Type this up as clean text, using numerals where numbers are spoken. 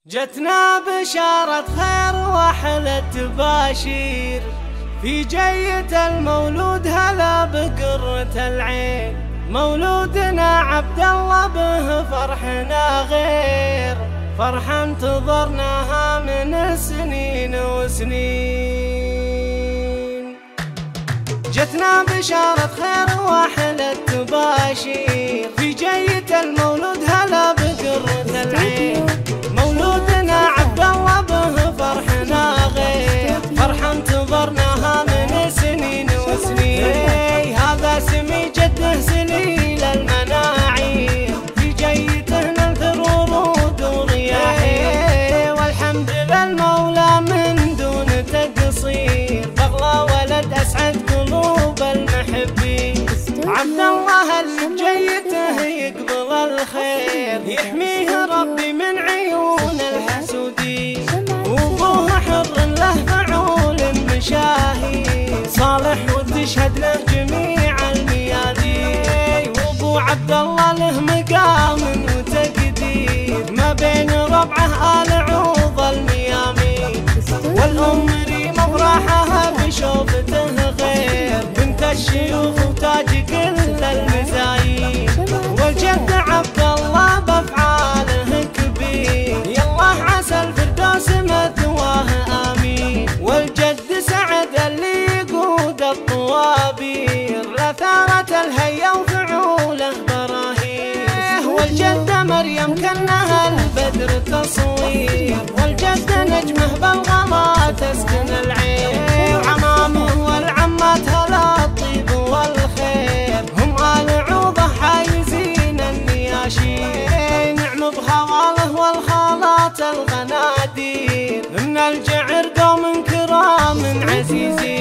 جتنا بشارة خير وأحلى تباشير في جية المولود، هلا بقرة العين. مولودنا عبد الله به فرحنا غير فرحة انتظرناها من سنين وسنين. جتنا بشارة خير وأحلى تباشير في جية المولود، هلا بقرة العين. مولودنا عبد الله به فرحنا غير فرحة انتظرناها من سنين وسنين. هذا سمي جده سليل المناعير، في جيته ننثر ورود ورياحير. والحمد للمولى من دون تقصير، بغلى ولد أسعد قلوب المحبين. عبد الله اللي بجيته يقبل الخير، يحميه ربي من عيون الحسودين. وابوه حر له فعول مشاهي، صالح وتشهد له جميع الميادين. وابو عبد الله له مقام وتقدير، ما بين ربعه آل عوض الميامين. والأم ريم افراحها بشوفته غير، بنت الشيوخ وتاج كل المزايين. والجد عبد الله بافعاله كبير، يالله عسى الفردوس مثواه امين. والجد سعد اللي يقود الطوابير، لثارة الهيا وفعوله براهين. والجد مريم كانها البدر تصوير، والجد نجمه بالغلا تسكن العين. وعمامه والعمات هلا الطيب والخير، هم آل عوضة حايزين النياشين. نعم بخواله والخالات الغنادير، من الجعر قوم كرام عزيزين.